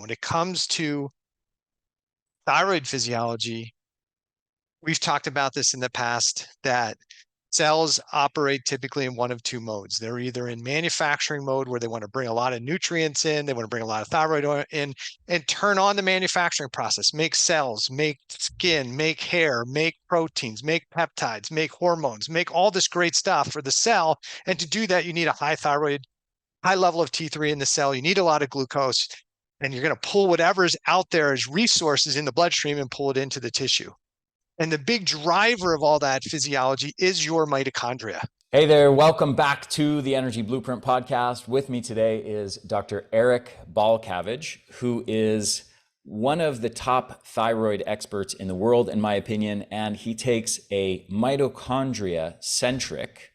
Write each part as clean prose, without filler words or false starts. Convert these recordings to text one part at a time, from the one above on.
When it comes to thyroid physiology, we've talked about this in the past, that cells operate typically in one of two modes. They're either in manufacturing mode, where they want to bring a lot of nutrients in, they want to bring a lot of thyroid in and turn on the manufacturing process, make cells, make skin, make hair, make proteins, make peptides, make hormones, make all this great stuff for the cell. And to do that, you need a high level of T3 in the cell. You need a lot of glucose, and you're going to pull whatever's out there as resources in the bloodstream and pull it into the tissue. And the big driver of all that physiology is your mitochondria. Hey there, welcome back to the Energy Blueprint podcast. With me today is Dr. Eric Balcavage, who is one of the top thyroid experts in the world, in my opinion, and he takes a mitochondria-centric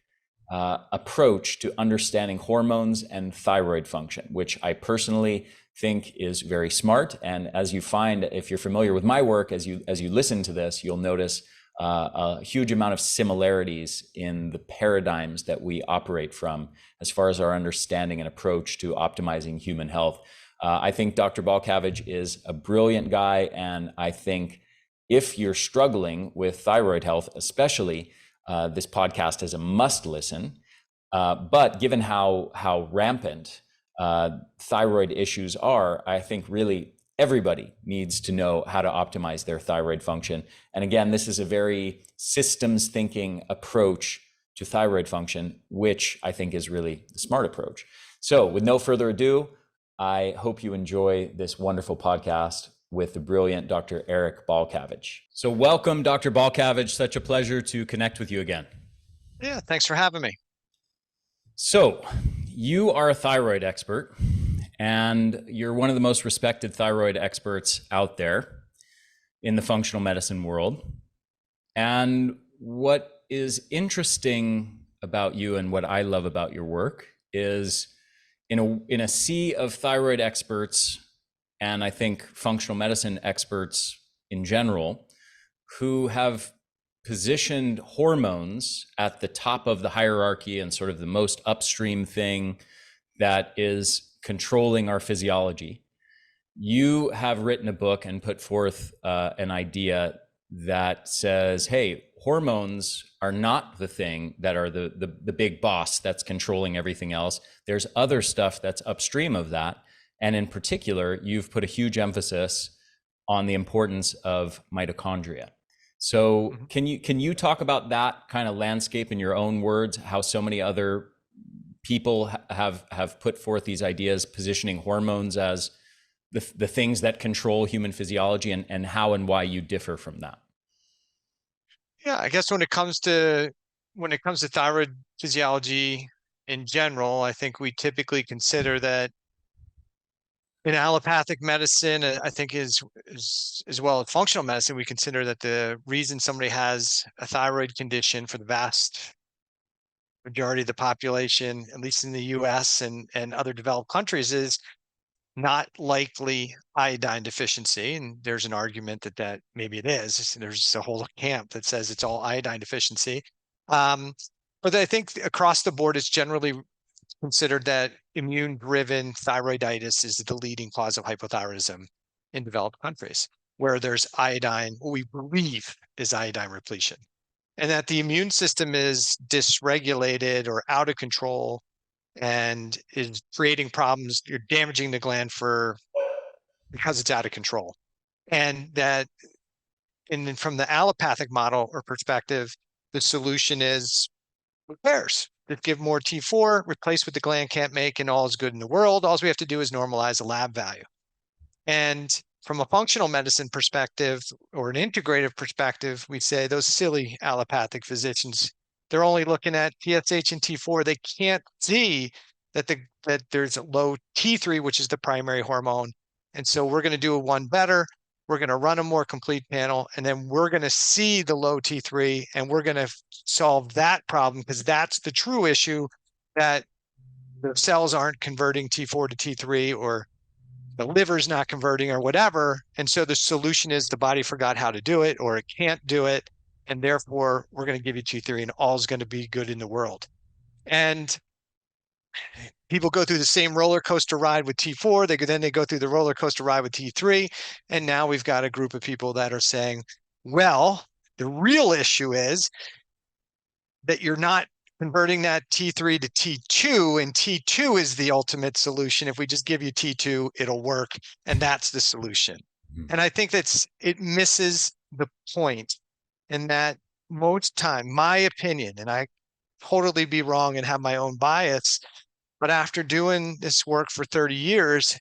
approach to understanding hormones and thyroid function, which I personally think is very smart. And as you find, if you're familiar with my work, as you listen to this, you'll notice a huge amount of similarities in the paradigms that we operate from as far as our understanding and approach to optimizing human health. I think Dr. Balcavage is a brilliant guy, and I think if you're struggling with thyroid health, especially, this podcast is a must listen. But given how rampant thyroid issues are, I think really everybody needs to know how to optimize their thyroid function. And again, this is a very systems thinking approach to thyroid function, which I think is really the smart approach. So with no further ado, I hope you enjoy this wonderful podcast with the brilliant Dr. Eric Balcavage. So welcome, Dr. Balcavage. Such a pleasure to connect with you again. Yeah, thanks for having me. So you are a thyroid expert, and you're one of the most respected thyroid experts out there in the functional medicine world. And what is interesting about you, and what I love about your work, is in a sea of thyroid experts, and I think functional medicine experts in general, who have positioned hormones at the top of the hierarchy and sort of the most upstream thing that is controlling our physiology. You have written a book and put forth an idea that says, hey, hormones are not the thing that are the big boss that's controlling everything else. There's other stuff that's upstream of that. And in particular, you've put a huge emphasis on the importance of mitochondria. So can you talk about that kind of landscape in your own words, how so many other people have put forth these ideas, positioning hormones as the things that control human physiology, and how and why you differ from that? Yeah, I guess when it comes to thyroid physiology in general, I think we typically consider that in allopathic medicine, I think as well as functional medicine, we consider that the reason somebody has a thyroid condition for the vast majority of the population, at least in the US and other developed countries, is not likely iodine deficiency. And there's an argument that maybe it is. There's a whole camp that says it's all iodine deficiency. But I think across the board, it's generally considered that immune-driven thyroiditis is the leading cause of hypothyroidism in developed countries, where there's iodine, what we believe is iodine repletion, and that the immune system is dysregulated or out of control and is creating problems. You're damaging the gland because it's out of control. And that from the allopathic model or perspective, the solution is repairs. Just give more T4, replace what the gland can't make, and all is good in the world. All we have to do is normalize the lab value. And from a functional medicine perspective or an integrative perspective, we say those silly allopathic physicians, they're only looking at TSH and T4. They can't see that there's a low T3, which is the primary hormone. And so we're going to do one better. We're going to run a more complete panel, and then we're going to see the low T3, and we're going to solve that problem, because that's the true issue, that the cells aren't converting T4 to T3, or the liver's not converting, or whatever. And so the solution is the body forgot how to do it, or it can't do it. And therefore, we're going to give you T3, and all is going to be good in the world. And People go through the same roller coaster ride with T4. Then they go through the roller coaster ride with T3. And now we've got a group of people that are saying, well, the real issue is that you're not converting that T3 to T2, and T2 is the ultimate solution. If we just give you T2, it'll work, and that's the solution. And I think it misses the point in that most time, my opinion, and I totally be wrong and have my own bias, but after doing this work for 30 years,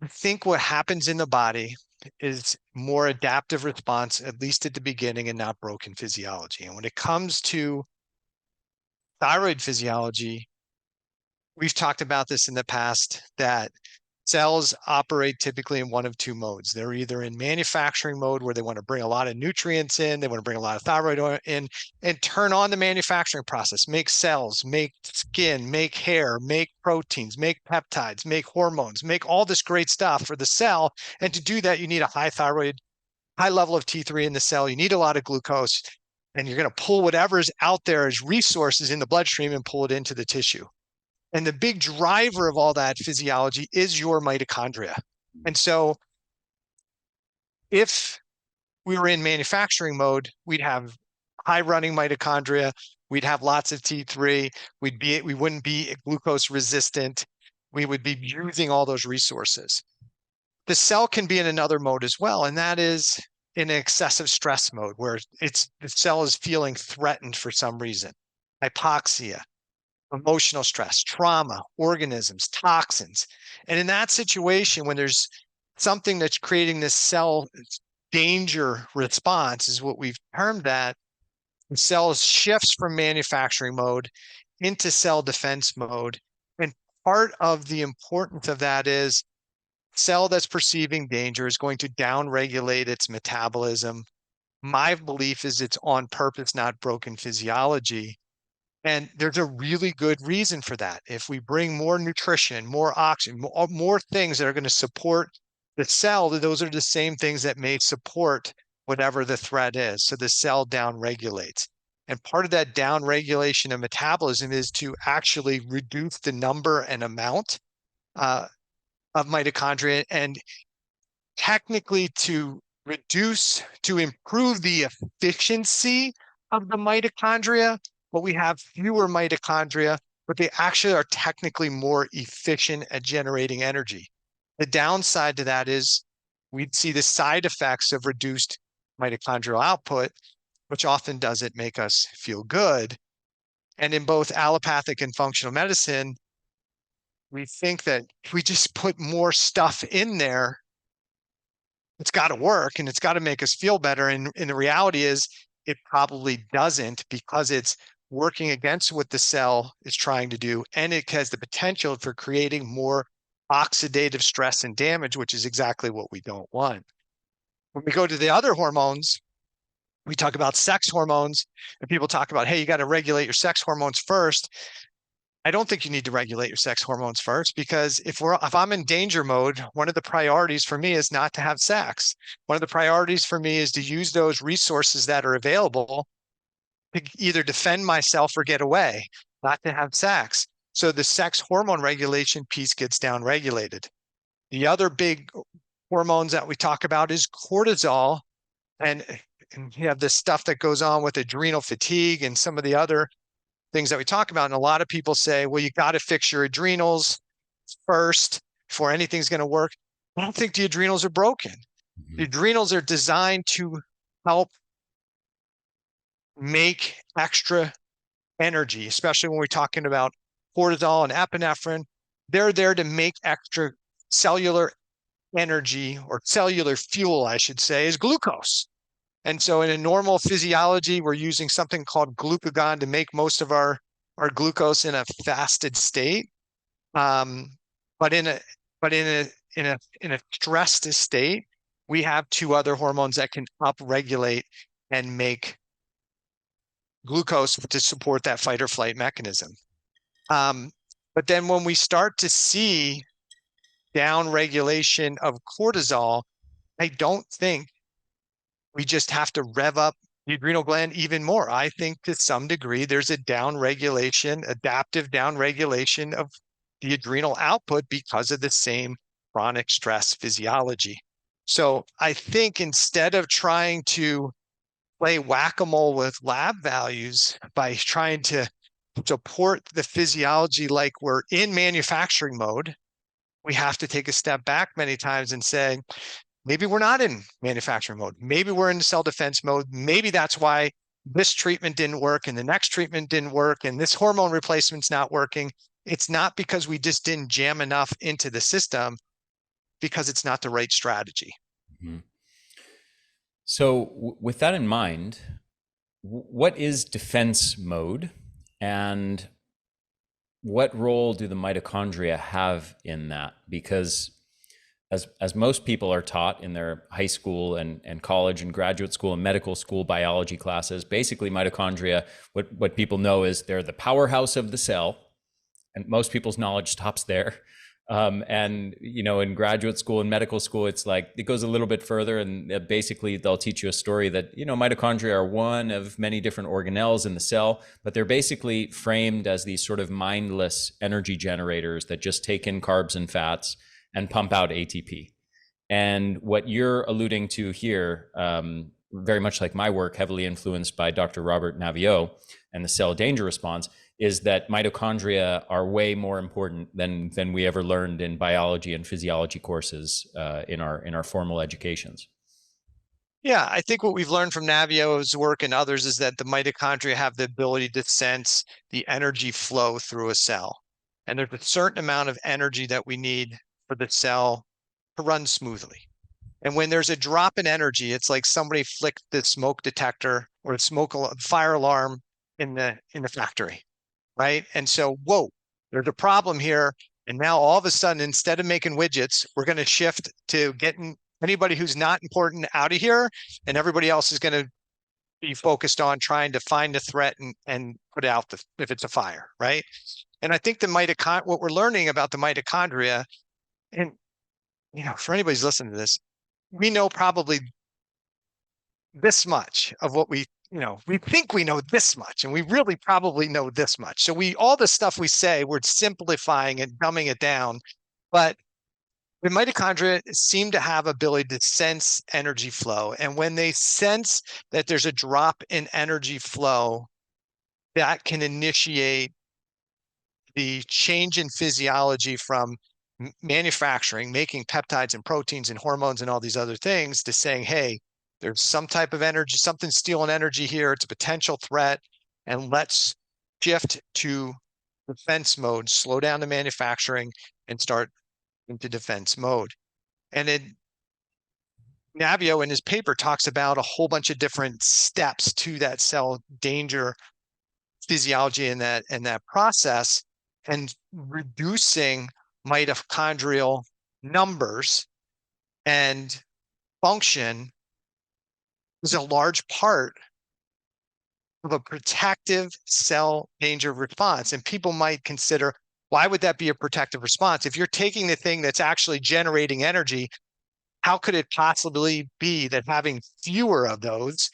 I think what happens in the body is more adaptive response, at least at the beginning, and not broken physiology. And when it comes to thyroid physiology, we've talked about this in the past, that cells operate typically in one of two modes. They're either in manufacturing mode, where they want to bring a lot of nutrients in, they want to bring a lot of thyroid in, and turn on the manufacturing process, make cells, make skin, make hair, make proteins, make peptides, make hormones, make all this great stuff for the cell. And to do that, you need a high level of T3 in the cell. You need a lot of glucose, and you're going to pull whatever's out there as resources in the bloodstream and pull it into the tissue. And the big driver of all that physiology is your mitochondria. And so if we were in manufacturing mode, we'd have high running mitochondria, we'd have lots of T3, we wouldn't be glucose resistant, we would be using all those resources. The cell can be in another mode as well, and that is in an excessive stress mode, where the cell is feeling threatened for some reason. Hypoxia, emotional stress, trauma, organisms, toxins. And in that situation, when there's something that's creating this cell danger response, is what we've termed that, the cell shifts from manufacturing mode into cell defense mode. And part of the importance of that is cell that's perceiving danger is going to downregulate its metabolism. My belief is it's on purpose, not broken physiology. And there's a really good reason for that. If we bring more nutrition, more oxygen, more things that are going to support the cell, those are the same things that may support whatever the threat is. So the cell downregulates. And part of that downregulation of metabolism is to actually reduce the number and amount of mitochondria, and technically to improve the efficiency of the mitochondria. But we have fewer mitochondria, but they actually are technically more efficient at generating energy. The downside to that is we'd see the side effects of reduced mitochondrial output, which often doesn't make us feel good. And in both allopathic and functional medicine, we think that if we just put more stuff in there, it's got to work and it's got to make us feel better. And the reality is it probably doesn't, because it's working against what the cell is trying to do. And it has the potential for creating more oxidative stress and damage, which is exactly what we don't want. When we go to the other hormones, we talk about sex hormones, and people talk about, hey, you got to regulate your sex hormones first. I don't think you need to regulate your sex hormones first, because if I'm in danger mode, one of the priorities for me is not to have sex. One of the priorities for me is to use those resources that are available to either defend myself or get away, not to have sex. So the sex hormone regulation piece gets downregulated. The other big hormones that we talk about is cortisol, and you have this stuff that goes on with adrenal fatigue and some of the other things that we talk about. And a lot of people say, well, you got to fix your adrenals first before anything's going to work. I don't think the adrenals are broken. The adrenals are designed to help make extra energy, especially when we're talking about cortisol and epinephrine. They're there to make extra cellular energy, or cellular fuel, I should say, is glucose. And so in a normal physiology, we're using something called glucagon to make most of our glucose in a fasted state. But in a stressed state, we have two other hormones that can upregulate and make glucose to support that fight or flight mechanism. But then when we start to see down regulation of cortisol, I don't think we just have to rev up the adrenal gland even more. I think to some degree there's a downregulation, adaptive downregulation of the adrenal output because of the same chronic stress physiology. So I think instead of trying to play whack-a-mole with lab values by trying to support the physiology like we're in manufacturing mode, we have to take a step back many times and say, maybe we're not in manufacturing mode. Maybe we're in cell defense mode. Maybe that's why this treatment didn't work and the next treatment didn't work and this hormone replacement's not working. It's not because we just didn't jam enough into the system, because it's not the right strategy. Mhm. So, with that in mind, what is defense mode, and what role do the mitochondria have in that? Because as most people are taught in their high school and college and graduate school and medical school biology classes, basically mitochondria, what people know is they're the powerhouse of the cell, and most people's knowledge stops there. And in graduate school and medical school, it's like it goes a little bit further, and basically they'll teach you a story that mitochondria are one of many different organelles in the cell, but they're basically framed as these sort of mindless energy generators that just take in carbs and fats and pump out ATP. And what you're alluding to here, very much like my work, heavily influenced by Dr. Robert Naviaux and the cell danger response, is that mitochondria are way more important than we ever learned in biology and physiology courses in our formal educations. Yeah, I think what we've learned from Naviaux's work and others is that the mitochondria have the ability to sense the energy flow through a cell. And there's a certain amount of energy that we need for the cell to run smoothly. And when there's a drop in energy, it's like somebody flicked the smoke detector or the fire alarm in the factory, right? And so, whoa, there's a problem here. And now all of a sudden, instead of making widgets, we're going to shift to getting anybody who's not important out of here, and everybody else is going to be focused on trying to find a threat and put out if it's a fire, right? And I think what we're learning about the mitochondria, and for anybody who's listening to this, we know probably this much of what we think we know this much, and we really probably know this much. So all the stuff we say, we're simplifying and dumbing it down. But the mitochondria seem to have ability to sense energy flow. And when they sense that there's a drop in energy flow, that can initiate the change in physiology from manufacturing, making peptides and proteins and hormones and all these other things, to saying, hey, there's some type of energy, something's stealing energy here. It's a potential threat. And let's shift to defense mode, slow down the manufacturing and start into defense mode. And Naviaux in his paper talks about a whole bunch of different steps to that cell danger physiology and that process, and reducing mitochondrial numbers and function is a large part of a protective cell danger response. And people might consider, why would that be a protective response? If you're taking the thing that's actually generating energy, how could it possibly be that having fewer of those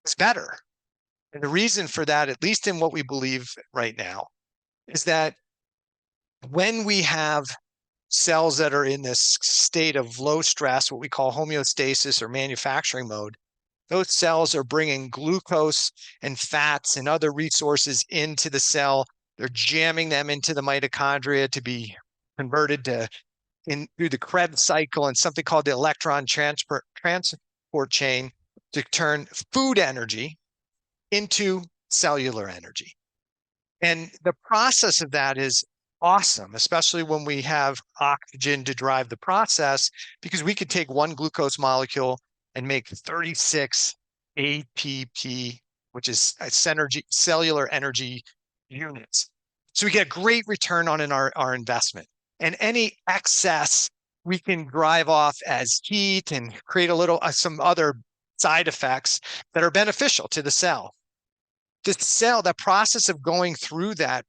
is better? And the reason for that, at least in what we believe right now, is that when we have cells that are in this state of low stress, what we call homeostasis or manufacturing mode, those cells are bringing glucose and fats and other resources into the cell. They're jamming them into the mitochondria to be converted through the Krebs cycle and something called the electron transport chain to turn food energy into cellular energy. And the process of that is awesome, especially when we have oxygen to drive the process, because we could take one glucose molecule and make 36 ATP, which is cellular energy units. So we get a great return on our investment. And any excess we can drive off as heat and create some other side effects that are beneficial to the cell. The cell, that process of going through that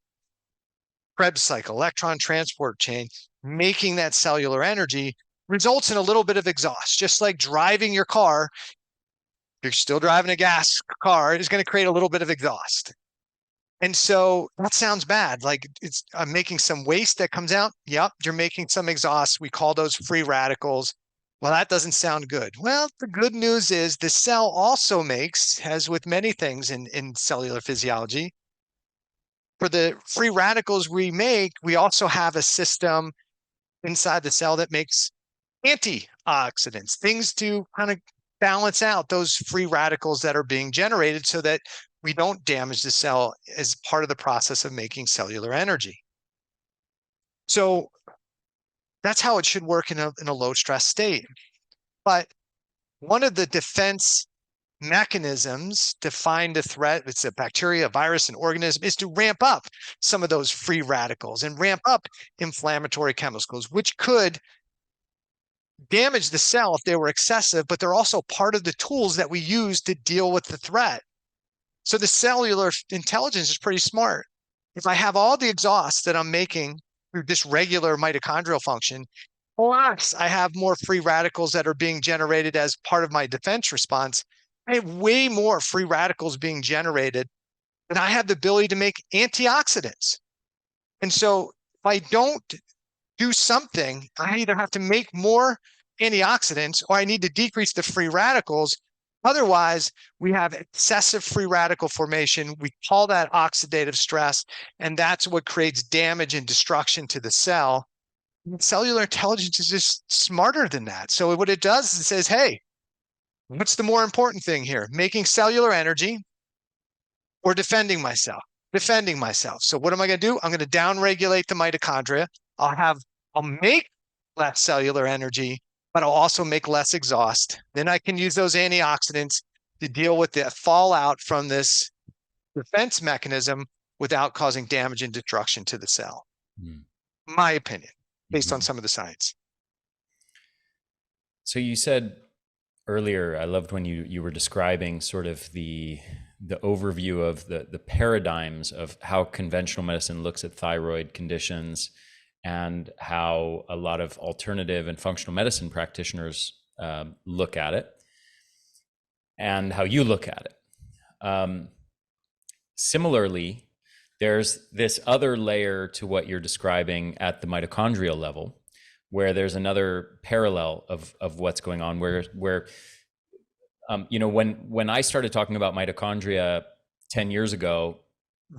Krebs cycle, electron transport chain, making that cellular energy results in a little bit of exhaust, just like driving your car. you're still driving a gas car, it's going to create a little bit of exhaust. And so that sounds bad. Like I'm making some waste that comes out. Yep, you're making some exhaust. We call those free radicals. Well, that doesn't sound good. Well, the good news is the cell also makes, as with many things in cellular physiology, for the free radicals we make, we also have a system inside the cell that makes antioxidants, things to kind of balance out those free radicals that are being generated so that we don't damage the cell as part of the process of making cellular energy. So that's how it should work in a low stress state. But one of the defense mechanisms to find a threat, it's a bacteria, a virus, an organism, is to ramp up some of those free radicals and ramp up inflammatory chemicals, which could damage the cell if they were excessive, but they're also part of the tools that we use to deal with the threat. So the cellular intelligence is pretty smart. If I have all the exhaust that I'm making through this regular mitochondrial function, plus I have more free radicals that are being generated as part of my defense response, I have way more free radicals being generated, and I have the ability to make antioxidants. And so if I don't do something, I either have to make more antioxidants or I need to decrease the free radicals. Otherwise, we have excessive free radical formation. We call that oxidative stress, and that's what creates damage and destruction to the cell. And cellular intelligence is just smarter than that. So what it does is it says, hey, what's the more important thing here? Making cellular energy or defending myself? Defending myself. So what am I going to do? I'm going to downregulate the mitochondria. I'll make less cellular energy, but I'll also make less exhaust. Then I can use those antioxidants to deal with the fallout from this defense mechanism without causing damage and destruction to the cell. My opinion, based on some of the science. So you said earlier, I loved when you were describing sort of the overview of the paradigms of how conventional medicine looks at thyroid conditions and how a lot of alternative and functional medicine practitioners look at it, and how you look at it. Similarly, there's this other layer to what you're describing at the mitochondrial level, where there's another parallel of what's going on, where when I started talking about mitochondria 10 years ago,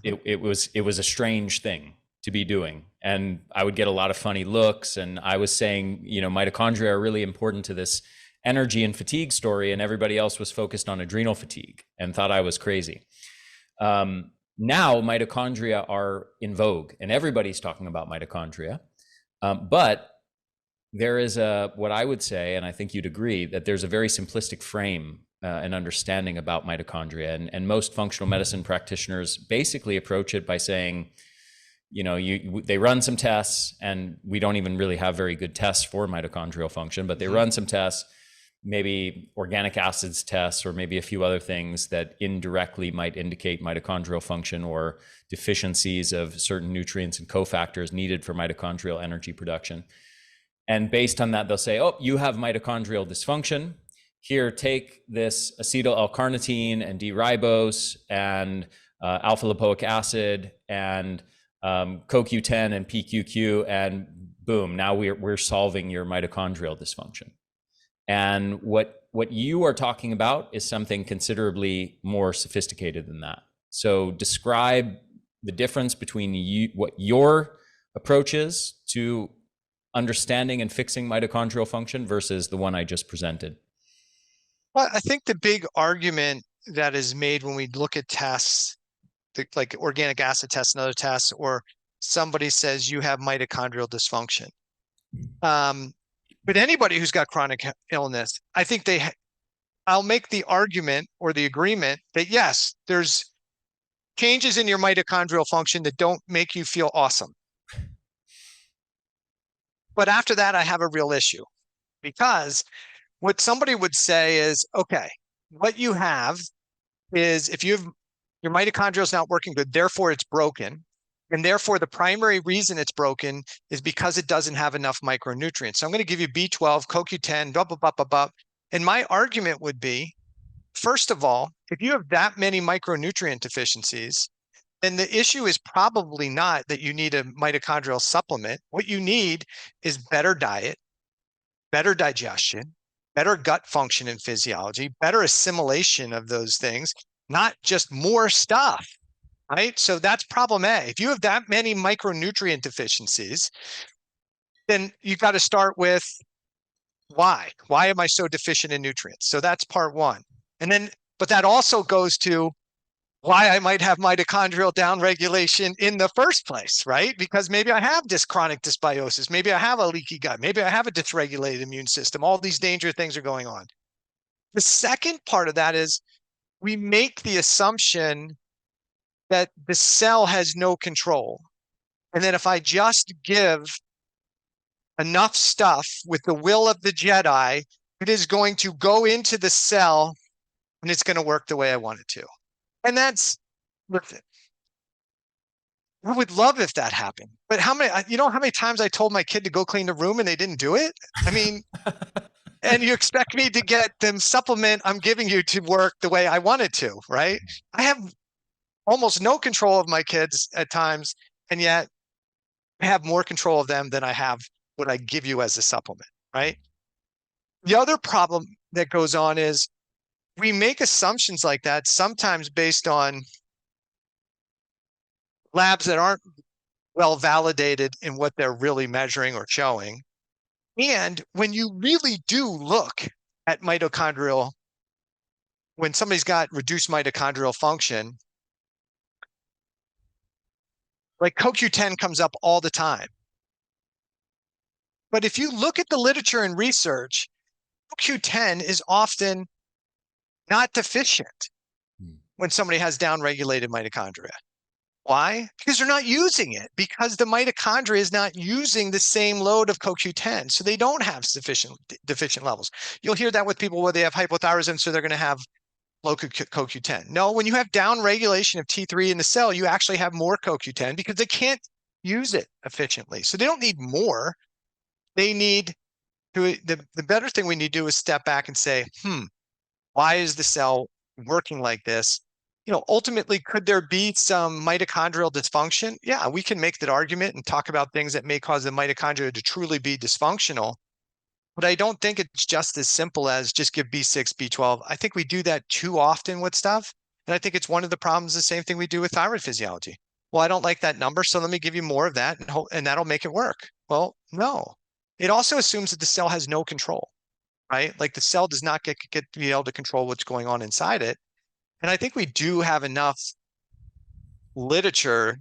it was a strange thing to be doing. And I would get a lot of funny looks, and I was saying, mitochondria are really important to this energy and fatigue story, and everybody else was focused on adrenal fatigue and thought I was crazy. Now mitochondria are in vogue and everybody's talking about mitochondria. But there is what I would say, and I think you'd agree, that there's a very simplistic frame and understanding about mitochondria. And most functional medicine practitioners basically approach it by saying, they run some tests, and we don't even really have very good tests for mitochondrial function, but they run some tests, maybe organic acids tests, or maybe a few other things that indirectly might indicate mitochondrial function or deficiencies of certain nutrients and cofactors needed for mitochondrial energy production. And based on that, they'll say, oh, you have mitochondrial dysfunction. Here, take this acetyl L-carnitine and D-ribose and alpha lipoic acid and CoQ10 and PQQ, and boom, now we're solving your mitochondrial dysfunction. And what you are talking about is something considerably more sophisticated than that. So describe the difference between what your approach is to understanding and fixing mitochondrial function versus the one I just presented. Well, I think the big argument that is made when we look at tests, like organic acid tests and other tests, or somebody says you have mitochondrial dysfunction. But anybody who's got chronic illness, I think I'll make the argument or the agreement that yes, there's changes in your mitochondrial function that don't make you feel awesome. But after that, I have a real issue, because what somebody would say is, okay, what you have is if your mitochondria is not working good, therefore it's broken. And therefore, the primary reason it's broken is because it doesn't have enough micronutrients. So I'm going to give you B12, CoQ10, blah, blah, blah, blah, blah. And my argument would be, first of all, if you have that many micronutrient deficiencies, then the issue is probably not that you need a mitochondrial supplement. What you need is better diet, better digestion, better gut function and physiology, better assimilation of those things, not just more stuff, right? So that's problem A. If you have that many micronutrient deficiencies, then you got to start with why? Why am I so deficient in nutrients? So that's part one. And then, but that also goes to why I might have mitochondrial downregulation in the first place, right? Because maybe I have this chronic dysbiosis. Maybe I have a leaky gut. Maybe I have a dysregulated immune system. All these dangerous things are going on. The second part of that is we make the assumption that the cell has no control. And then if I just give enough stuff with the will of the Jedi, it is going to go into the cell and it's going to work the way I want it to. And that's, listen, I would love if that happened. But how many times I told my kid to go clean the room and they didn't do it? I mean, and you expect me to get them supplement I'm giving you to work the way I want it to, right? I have almost no control of my kids at times, and yet I have more control of them than I have what I give you as a supplement, right? The other problem that goes on is we make assumptions like that, sometimes based on labs that aren't well validated in what they're really measuring or showing. And when you really do look at mitochondrial, when somebody's got reduced mitochondrial function, like CoQ10 comes up all the time. But if you look at the literature and research, CoQ10 is often not deficient when somebody has downregulated mitochondria. Why? Because they're not using it, because the mitochondria is not using the same load of CoQ10. So they don't have sufficient deficient levels. You'll hear that with people where they have hypothyroidism, so they're going to have low CoQ10. No, when you have downregulation of T3 in the cell, you actually have more CoQ10 because they can't use it efficiently. So they don't need more. They need to, the better thing we need to do is step back and say, why is the cell working like this? Ultimately, could there be some mitochondrial dysfunction? Yeah, we can make that argument and talk about things that may cause the mitochondria to truly be dysfunctional. But I don't think it's just as simple as just give B6, B12. I think we do that too often with stuff. And I think it's one of the problems, the same thing we do with thyroid physiology. Well, I don't like that number, so let me give you more of that and that'll make it work. Well, no. It also assumes that the cell has no control, right? Like the cell does not get to be able to control what's going on inside it. And I think we do have enough literature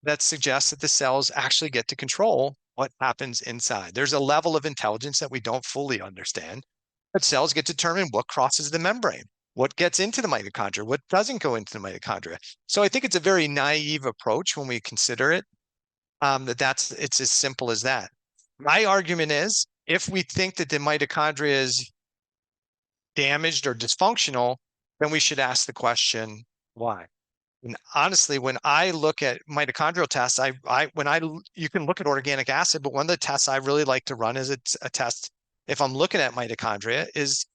that suggests that the cells actually get to control what happens inside. There's a level of intelligence that we don't fully understand, but cells get to determine what crosses the membrane, what gets into the mitochondria, what doesn't go into the mitochondria. So I think it's a very naive approach when we consider it, it's as simple as that. My argument is, if we think that the mitochondria is damaged or dysfunctional, then we should ask the question, why? And honestly, when I look at mitochondrial tests, you can look at organic acid, but one of the tests I really like to run is a test, if I'm looking at mitochondria, is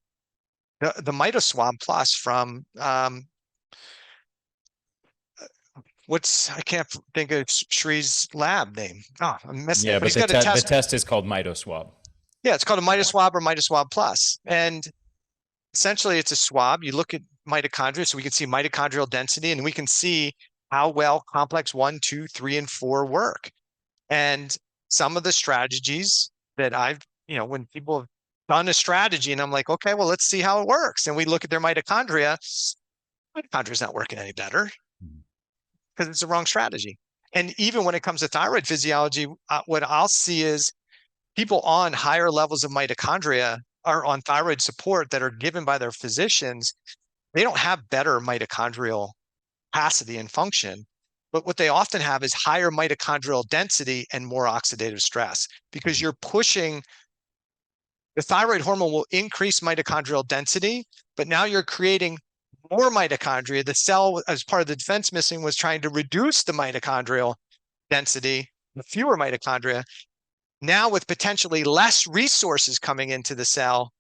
the MitoSwab Plus from I can't think of Shree's lab name. Oh, I'm messing Yeah, it. But but he's got a the test. test is called Mitoswab. Yeah, it's called a MitoSwab or MitoSwab Plus. And essentially it's a swab. You look at mitochondria, so we can see mitochondrial density, and we can see how well complex 1, 2, 3, and 4 work. And some of the strategies that when people have done a strategy and I'm like, okay, well, let's see how it works. And we look at their mitochondria is not working any better because it's the wrong strategy. And even when it comes to thyroid physiology, what I'll see is people on higher levels of mitochondria are on thyroid support that are given by their physicians. They don't have better mitochondrial capacity and function, but what they often have is higher mitochondrial density and more oxidative stress, because you're pushing the thyroid hormone will increase mitochondrial density, but now you're creating more mitochondria. The cell, as part of the defense missing, was trying to reduce the mitochondrial density, the fewer mitochondria. Now, with potentially less resources coming into the cell,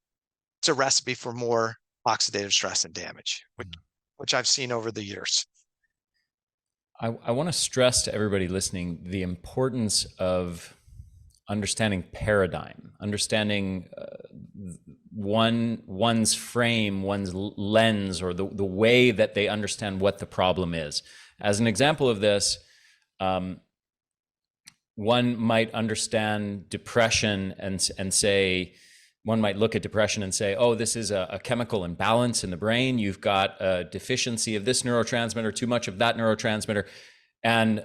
it's a recipe for more oxidative stress and damage, which I've seen over the years. I want to stress to everybody listening the importance of understanding paradigm, understanding one's frame, one's lens, or the way that they understand what the problem is. As an example of this, one might understand depression and say, one might look at depression and say, oh, this is a chemical imbalance in the brain. You've got a deficiency of this neurotransmitter, too much of that neurotransmitter. And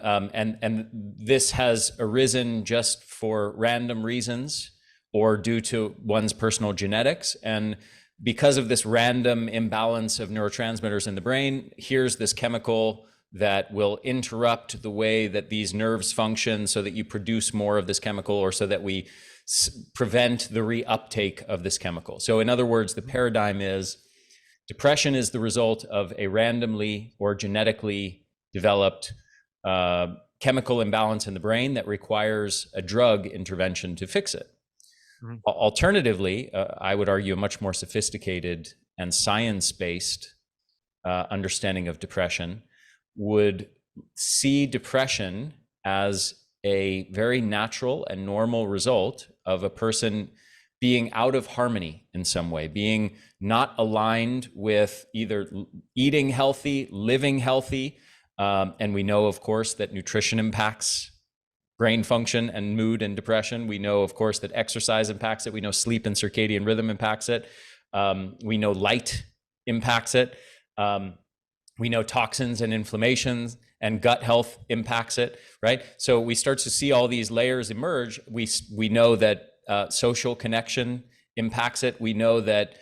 this has arisen just for random reasons or due to one's personal genetics. And because of this random imbalance of neurotransmitters in the brain, here's this chemical that will interrupt the way that these nerves function so that you produce more of this chemical, or so that we prevent the reuptake of this chemical. So in other words, the paradigm is depression is the result of a randomly or genetically developed chemical imbalance in the brain that requires a drug intervention to fix it. Mm-hmm. Alternatively, I would argue a much more sophisticated and science-based understanding of depression would see depression as a very natural and normal result of a person being out of harmony in some way, being not aligned with either eating healthy, living healthy. And we know, of course, that nutrition impacts brain function and mood and depression. We know, of course, that exercise impacts it. We know sleep and circadian rhythm impacts it. We know light impacts it. We know toxins and inflammations and gut health impacts it, right? So we start to see all these layers emerge. We know that social connection impacts it. We know that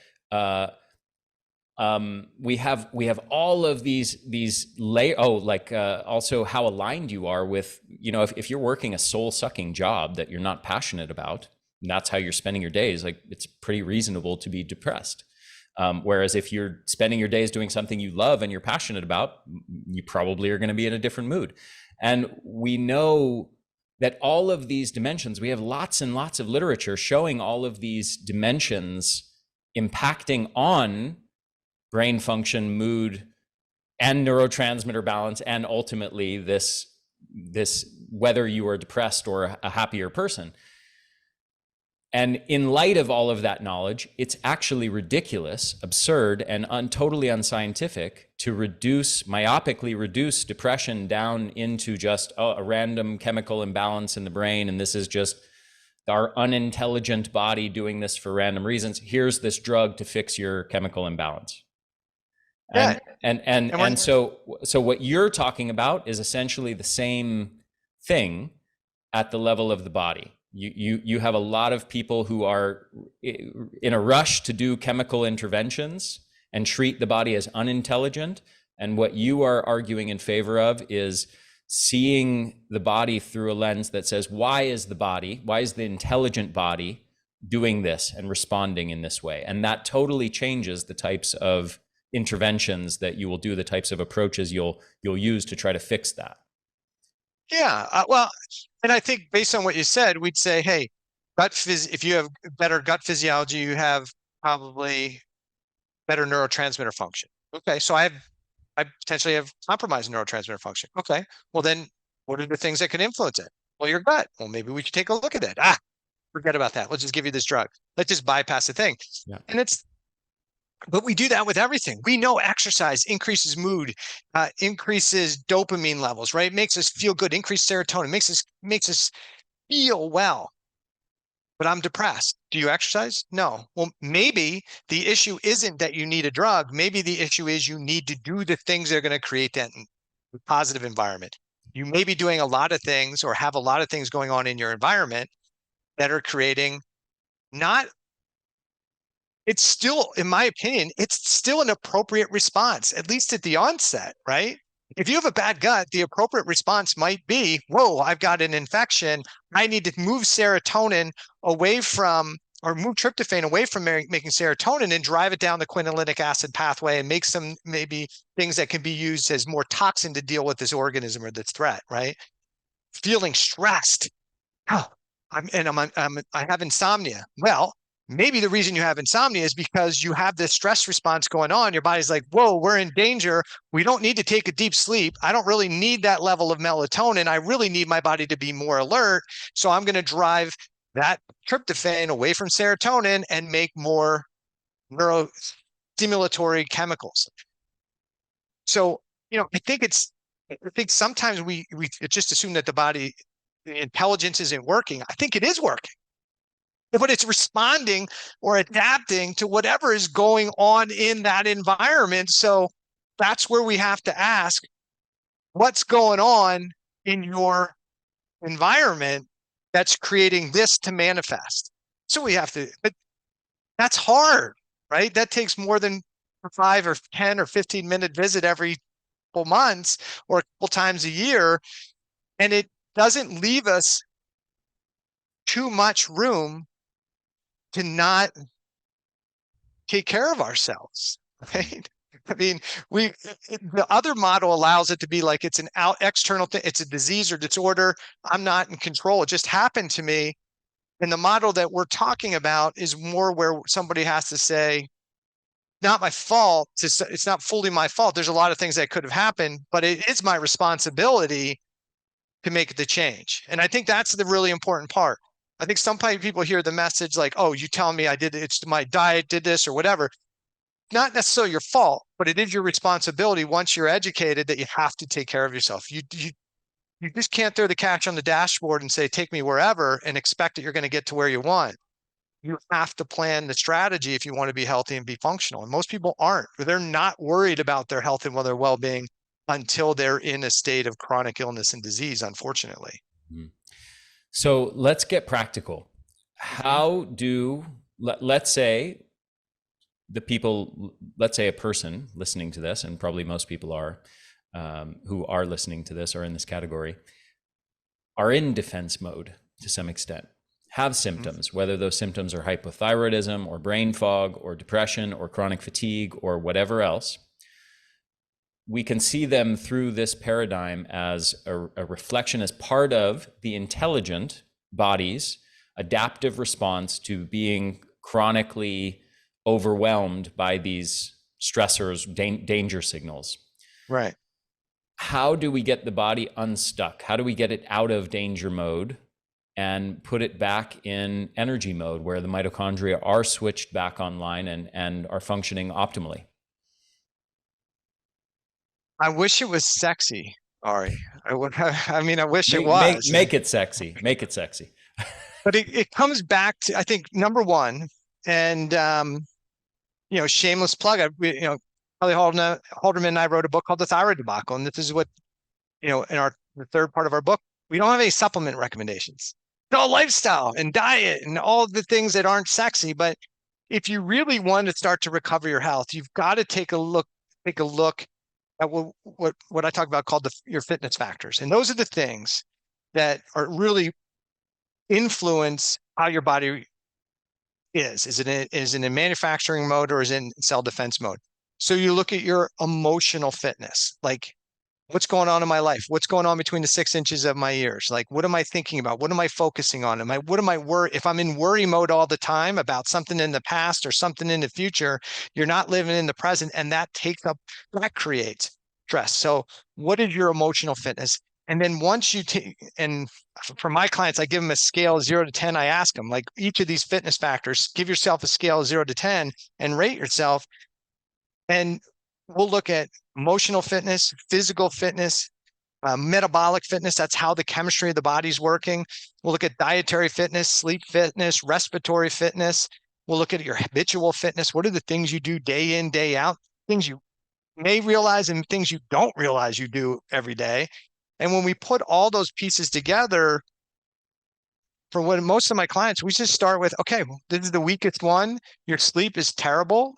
we have all of these layers. Oh, like also how aligned you are with, if you're working a soul-sucking job that you're not passionate about, and that's how you're spending your days, like it's pretty reasonable to be depressed. Whereas if you're spending your days doing something you love and you're passionate about, you probably are going to be in a different mood. And we know that all of these dimensions, we have lots and lots of literature showing all of these dimensions impacting on brain function, mood, and neurotransmitter balance, and ultimately this whether you are depressed or a happier person. And in light of all of that knowledge, it's actually ridiculous, absurd, and totally unscientific to myopically reduce depression down into just a random chemical imbalance in the brain. And this is just our unintelligent body doing this for random reasons. Here's this drug to fix your chemical imbalance. Yeah. And so what you're talking about is essentially the same thing at the level of the body. You have a lot of people who are in a rush to do chemical interventions and treat the body as unintelligent. And what you are arguing in favor of is seeing the body through a lens that says, why is the intelligent body doing this and responding in this way? And that totally changes the types of interventions that you will do, the types of approaches you'll use to try to fix that. Yeah, well, and I think based on what you said, we'd say, hey, if you have better gut physiology, you have probably better neurotransmitter function. Okay, so I potentially have compromised neurotransmitter function. Okay, well then, what are the things that can influence it? Well, your gut. Well, maybe we should take a look at it. Forget about that. Let's just give you this drug. Let's just bypass the thing. Yeah. But we do that with everything. We know exercise increases mood, increases dopamine levels, right? Makes us feel good, increase serotonin, makes us feel well. But I'm depressed. Do you exercise? No. Well, maybe the issue isn't that you need a drug. Maybe the issue is you need to do the things that are going to create that positive environment. You may be doing a lot of things or have a lot of things going on in your environment that are creating it's still, in my opinion, it's still an appropriate response, at least at the onset, right? If you have a bad gut, the appropriate response might be, whoa, I've got an infection. I need to move serotonin away from, or move tryptophan away from making serotonin and drive it down the quinolinic acid pathway and make some maybe things that can be used as more toxin to deal with this organism or this threat, right? Feeling stressed. Oh, I have insomnia. Well, maybe the reason you have insomnia is because you have this stress response going on. Your body's like, whoa, we're in danger. We don't need to take a deep sleep. I don't really need that level of melatonin. I really need my body to be more alert. So I'm going to drive that tryptophan away from serotonin and make more neurostimulatory chemicals. So, I think sometimes we just assume that the intelligence isn't working. I think it is working, but it's responding or adapting to whatever is going on in that environment. So that's where we have to ask, what's going on in your environment that's creating this to manifest? So but that's hard, right? That takes more than 5 or 10 or 15-minute visit every couple months or a couple times a year. And it doesn't leave us too much room to not take care of ourselves, right? I mean, the other model allows it to be like it's an external thing, it's a disease or disorder. I'm not in control. It just happened to me. And the model that we're talking about is more where somebody has to say, not my fault. It's not fully my fault. There's a lot of things that could have happened, but it is my responsibility to make the change. And I think that's the really important part. I think some people hear the message like, oh, you tell me I did it. It's my diet did this or whatever. Not necessarily your fault, but it is your responsibility once you're educated that you have to take care of yourself. You just can't throw the cash on the dashboard and say, take me wherever and expect that you're going to get to where you want. You have to plan the strategy if you want to be healthy and be functional. And most people aren't. They're not worried about their health and their well-being until they're in a state of chronic illness and disease, unfortunately. So let's get practical. Let's say a person listening to this, and probably most people are, who are listening to this or in this category, are in defense mode to some extent, have symptoms, whether those symptoms are hypothyroidism or brain fog or depression or chronic fatigue or whatever else. We can see them through this paradigm as a reflection, as part of the intelligent body's adaptive response to being chronically overwhelmed by these stressors, danger signals. Right. How do we get the body unstuck? How do we get it out of danger mode and put it back in energy mode where the mitochondria are switched back online and are functioning optimally? I wish it was sexy, Ari. I wish it was. Make it sexy. Make it sexy. But it comes back to, I think, number one, and shameless plug. Kelly Halderman and I wrote a book called The Thyroid Debacle, and this is what, in the third part of our book, we don't have any supplement recommendations. No, lifestyle and diet and all the things that aren't sexy. But if you really want to start to recover your health, you've got to take a look at what I talk about called your fitness factors. And those are the things that are really influence how your body is. Is it in manufacturing mode or is it in cell defense mode? So you look at your emotional fitness, like what's going on in my life? What's going on between the 6 inches of my ears? Like, what am I thinking about? What am I focusing on? If I'm in worry mode all the time about something in the past or something in the future, you're not living in the present, and that creates stress. So what is your emotional fitness? And then once and for my clients, I give them a scale of 0 to 10. I ask them, like, each of these fitness factors, give yourself a scale of 0 to 10 and rate yourself. And we'll look at emotional fitness, physical fitness, metabolic fitness. That's how the chemistry of the body's working. We'll look at dietary fitness, sleep fitness, respiratory fitness. We'll look at your habitual fitness. What are the things you do day in, day out? Things you may realize and things you don't realize you do every day. And when we put all those pieces together, for most of my clients, we just start with, okay, well, this is the weakest one. Your sleep is terrible.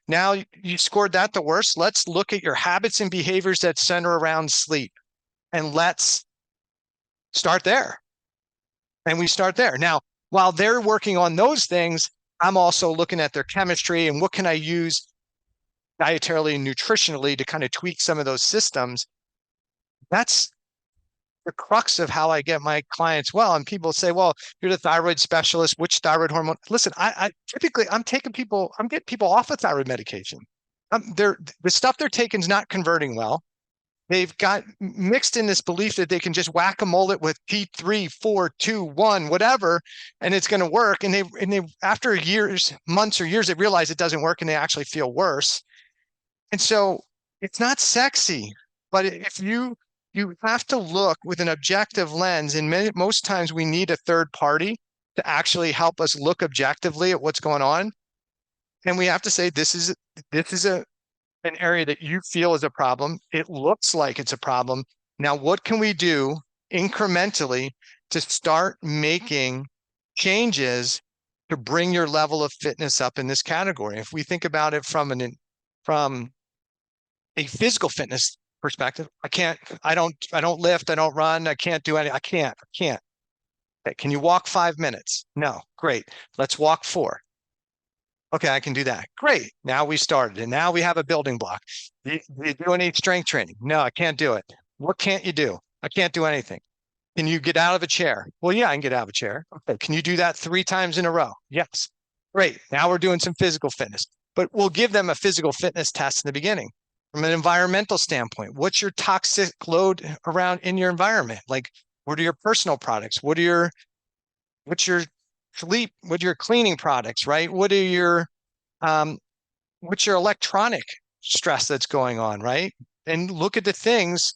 Now you scored that the worst. Let's look at your habits and behaviors that center around sleep. And let's start there. And we start there. Now, while they're working on those things, I'm also looking at their chemistry and what can I use dietarily and nutritionally to kind of tweak some of those systems. That's the crux of how I get my clients well. And people say, well, you're the thyroid specialist, which thyroid hormone? Listen, I typically I'm getting people off of thyroid medication. The stuff they're taking is not converting well. They've got mixed in this belief that they can just whack-a-mole it with P3, 4, 2, 1, whatever, and it's going to work. And they after years, months or years, they realize it doesn't work and they actually feel worse. And so it's not sexy, but if you have to look with an objective lens, and most times we need a third party to actually help us look objectively at what's going on. And we have to say, this is an area that you feel is a problem. It looks like it's a problem. Now, what can we do incrementally to start making changes to bring your level of fitness up in this category? If we think about it from a physical fitness perspective, I don't lift, I don't run, I can't do any, I can't. Okay, can you walk 5 minutes? No, great. Let's walk 4. Okay, I can do that. Great. Now we started, and now we have a building block. Do you do any strength training? No, I can't do it. What can't you do? I can't do anything. Can you get out of a chair? Well, yeah, I can get out of a chair. Okay. Can you do that 3 times in a row? Yes. Great. Now we're doing some physical fitness, but we'll give them a physical fitness test in the beginning. From an environmental standpoint, what's your toxic load around in your environment? Like, what are your personal products? What's your sleep? What are your cleaning products, right? What's your electronic stress that's going on, right? And look at the things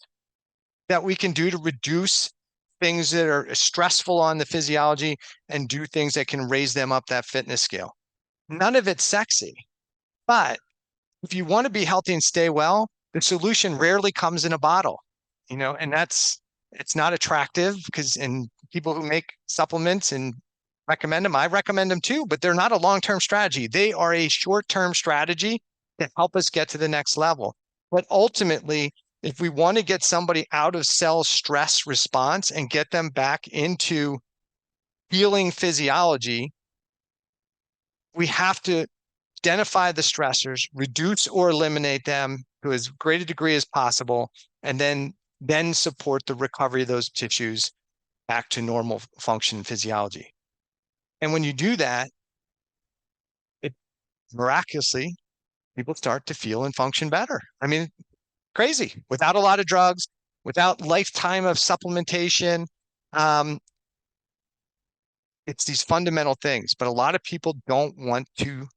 that we can do to reduce things that are stressful on the physiology and do things that can raise them up that fitness scale. None of it's sexy, but if you want to be healthy and stay well, the solution rarely comes in a bottle, and it's not attractive and people who make supplements and recommend them, I recommend them too, but they're not a long-term strategy. They are a short-term strategy to help us get to the next level. But ultimately, if we want to get somebody out of cell stress response and get them back into healing physiology, we have to identify the stressors, reduce or eliminate them to as great a degree as possible, and then support the recovery of those tissues back to normal function and physiology. And when you do that, it miraculously, people start to feel and function better. I mean, crazy, without a lot of drugs, without lifetime of supplementation. It's these fundamental things, but a lot of people don't want to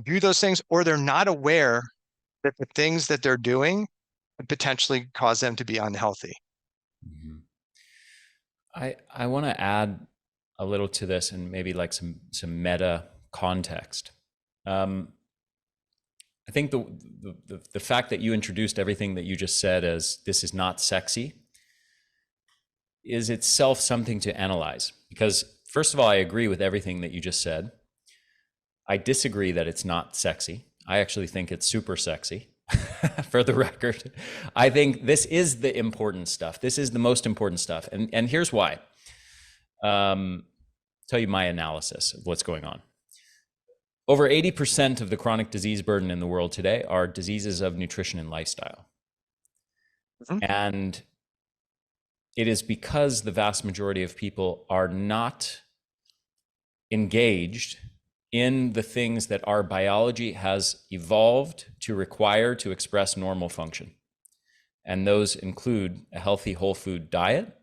do those things, or they're not aware that the things that they're doing could potentially cause them to be unhealthy. Mm-hmm. I want to add a little to this, and maybe like some meta context. I think the fact that you introduced everything that you just said as this is not sexy is itself something to analyze. Because first of all, I agree with everything that you just said. I disagree that it's not sexy. I actually think it's super sexy. For the record, I think this is the important stuff. This is the most important stuff. And here's why. Tell you my analysis of what's going on. Over 80% of the chronic disease burden in the world today are diseases of nutrition and lifestyle. Mm-hmm. And it is because the vast majority of people are not engaged in the things that our biology has evolved to require to express normal function. And those include a healthy whole food diet,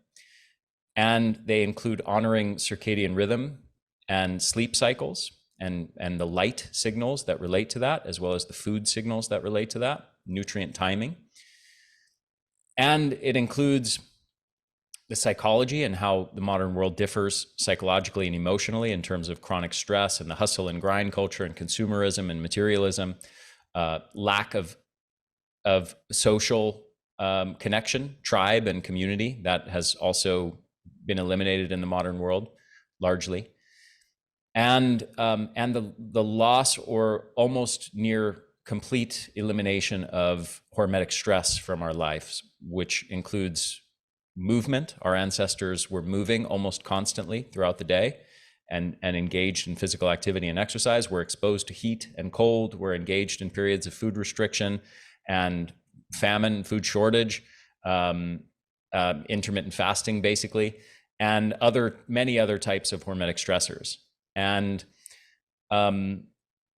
and they include honoring circadian rhythm and sleep cycles and the light signals that relate to that, as well as the food signals that relate to that, nutrient timing. And it includes the psychology and how the modern world differs psychologically and emotionally in terms of chronic stress and the hustle and grind culture and consumerism and materialism, lack of social connection, tribe and community that has also been eliminated in the modern world largely. And the loss or almost near complete elimination of hormetic stress from our lives, which includes movement. Our ancestors were moving almost constantly throughout the day and engaged in physical activity and exercise. We're exposed to heat and cold. We're engaged in periods of food restriction and famine, food shortage. intermittent fasting, basically, and many other types of hormetic stressors. And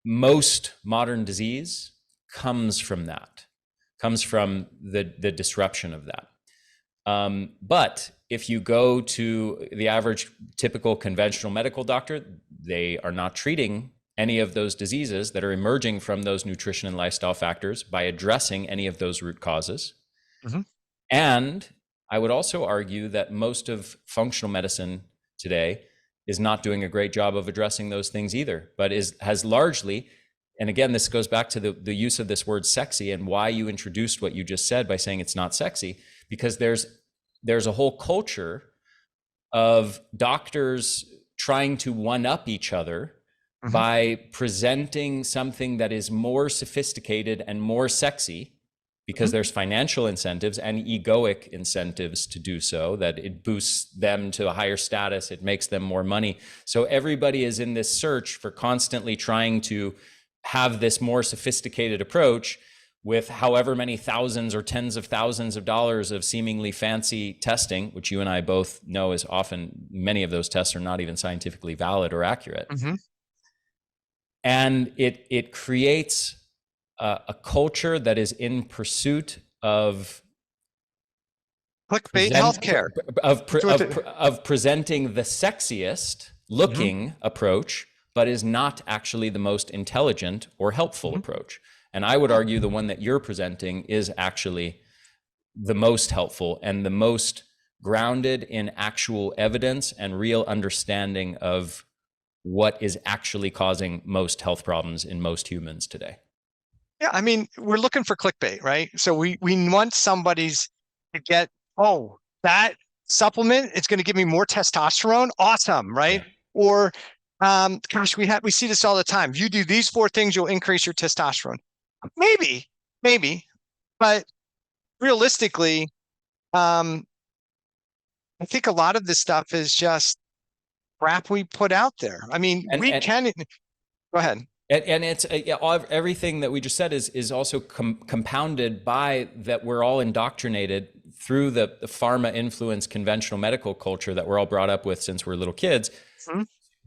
most modern disease comes from the disruption of that. But if you go to the average typical conventional medical doctor, they are not treating any of those diseases that are emerging from those nutrition and lifestyle factors by addressing any of those root causes. Mm-hmm. And I would also argue that most of functional medicine today is not doing a great job of addressing those things either, but has largely, and again, this goes back to the use of this word sexy and why you introduced what you just said by saying it's not sexy, because there's a whole culture of doctors trying to one up each other by presenting something that is more sophisticated and more sexy, because there's financial incentives and egoic incentives to do so, that it boosts them to a higher status, it makes them more money. So everybody is in this search for constantly trying to have this more sophisticated approach with however many thousands or tens of thousands of dollars of seemingly fancy testing, which you and I both know is often, many of those tests are not even scientifically valid or accurate. And it creates a culture that is in pursuit of clickbait healthcare, of presenting the sexiest looking approach, but is not actually the most intelligent or helpful approach. And I would argue the one that you're presenting is actually the most helpful and the most grounded in actual evidence and real understanding of what is actually causing most health problems in most humans today. Yeah, I mean, we're looking for clickbait, right? So we want somebody's to get, oh, that supplement, it's going to give me more testosterone. Awesome, right? Yeah. Or gosh, we see this all the time. You do these 4 things, you'll increase your testosterone. Maybe, but realistically, I think a lot of this stuff is just crap we put out there. I mean, go ahead. And it's everything that we just said is also compounded by that we're all indoctrinated through the pharma influenced conventional medical culture that we're all brought up with since we're little kids,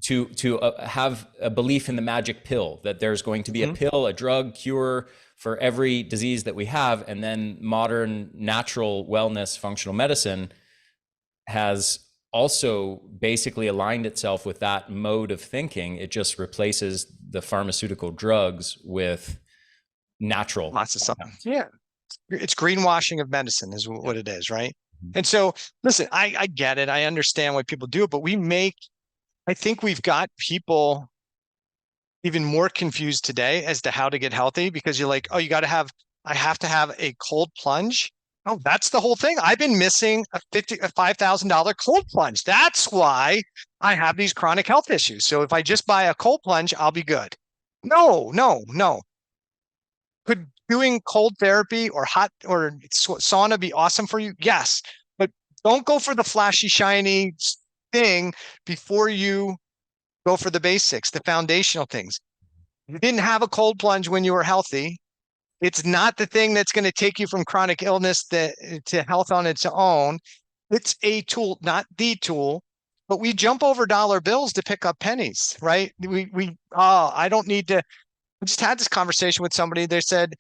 to have a belief in the magic pill, that there's going to be a pill, a drug cure for every disease that we have. And then modern natural wellness functional medicine has also basically aligned itself with that mode of thinking. It just replaces the pharmaceutical drugs with natural. Lots of something. Yeah. It's greenwashing of medicine is what it is, right? And so, listen, I get it. I understand why people do it, but I think we've got people even more confused today as to how to get healthy, because you're like, oh, I have to have a cold plunge. Oh, that's the whole thing. I've been missing a $5,000 cold plunge. That's why I have these chronic health issues. So if I just buy a cold plunge, I'll be good. No. Could doing cold therapy or hot or sauna be awesome for you? Yes, but don't go for the flashy, shiny thing before you go for the basics, the foundational things. You didn't have a cold plunge when you were healthy. It's not the thing that's going to take you from chronic illness to health on its own. It's a tool, not the tool, but we jump over dollar bills to pick up pennies, right? I don't need to. I just had this conversation with somebody. They said,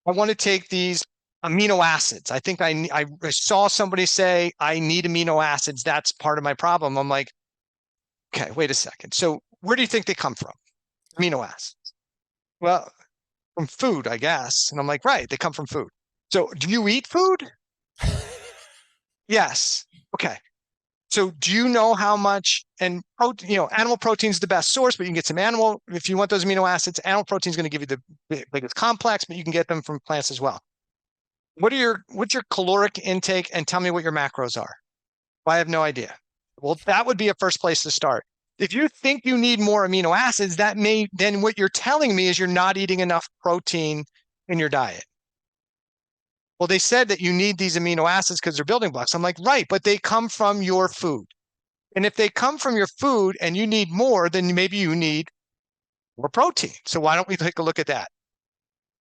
I want to take these amino acids. I think I saw somebody say, I need amino acids. That's part of my problem. I'm like, okay, wait a second. So where do you think they come from? Amino acids. Well, from food, I guess. And I'm like, right, they come from food. So do you eat food? Yes. Okay. So do you know how much, and animal protein is the best source, but you can get some animal, if you want those amino acids, animal protein is going to give you the biggest complex, but you can get them from plants as well. What's your caloric intake, and tell me what your macros are? Well, I have no idea. Well, that would be a first place to start. If you think you need more amino acids, then what you're telling me is you're not eating enough protein in your diet. Well, they said that you need these amino acids because they're building blocks. I'm like, right, but they come from your food. And if they come from your food and you need more, then maybe you need more protein. So why don't we take a look at that?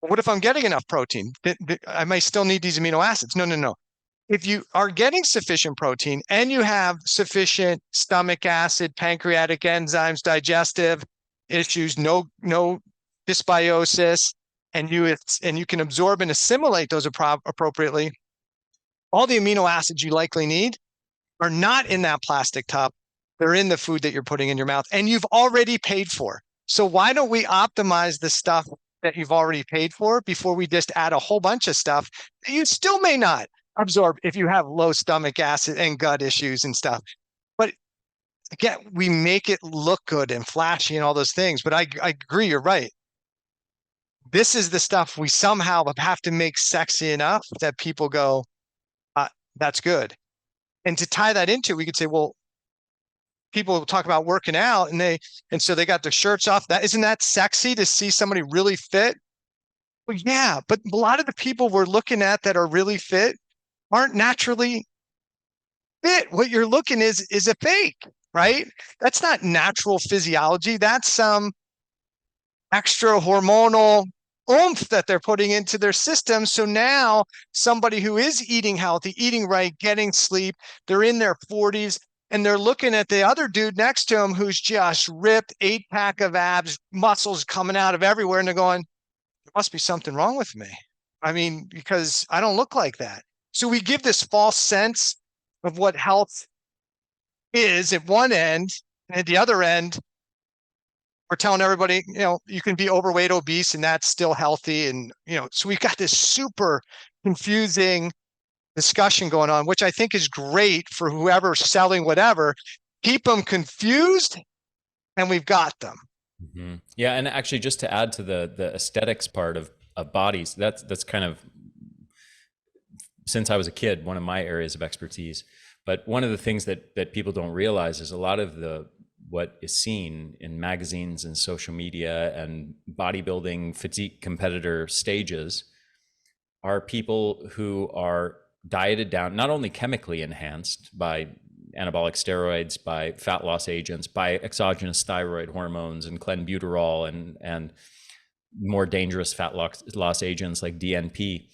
What if I'm getting enough protein? I might still need these amino acids. No. if you are getting sufficient protein and you have sufficient stomach acid, pancreatic enzymes, digestive issues, no dysbiosis, and you can absorb and assimilate those appropriately, all the amino acids you likely need are not in that plastic cup. They're in the food that you're putting in your mouth, and you've already paid for. So why don't we optimize the stuff that you've already paid for before we just add a whole bunch of stuff that you still may not absorb if you have low stomach acid and gut issues and stuff. But again, we make it look good and flashy and all those things. But I agree, you're right. This is the stuff we somehow have to make sexy enough that people go, that's good. And to tie that into, we could say, well, people talk about working out and so they got their shirts off. That isn't that sexy to see somebody really fit? Well, yeah, but a lot of the people we're looking at that are really fit aren't naturally fit. What you're looking is a fake, right? That's not natural physiology. That's some extra hormonal oomph that they're putting into their system. So now somebody who is eating healthy, eating right, getting sleep, they're in their 40s and they're looking at the other dude next to him who's just ripped, 8-pack of abs, muscles coming out of everywhere. And they're going, there must be something wrong with me. I mean, because I don't look like that. So we give this false sense of what health is at one end, and at the other end, we're telling everybody, you can be overweight, obese, and that's still healthy. And, so we've got this super confusing discussion going on, which I think is great for whoever's selling whatever. Keep them confused, and we've got them. Mm-hmm. Yeah, and actually, just to add to the aesthetics part of bodies, that's kind of, since I was a kid, one of my areas of expertise. But one of the things that people don't realize is a lot of what is seen in magazines and social media and bodybuilding physique competitor stages are people who are dieted down, not only chemically enhanced by anabolic steroids, by fat loss agents, by exogenous thyroid hormones and clenbuterol and more dangerous fat loss agents like DNP.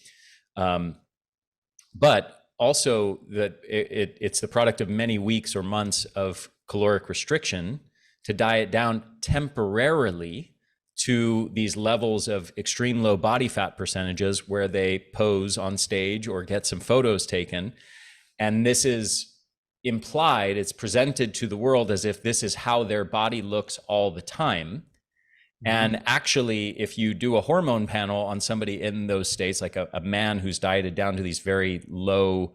But also that it's the product of many weeks or months of caloric restriction to diet down temporarily to these levels of extreme low body fat percentages where they pose on stage or get some photos taken. And this is implied, it's presented to the world as if this is how their body looks all the time. And actually, if you do a hormone panel on somebody in those states, like a man who's dieted down to these very low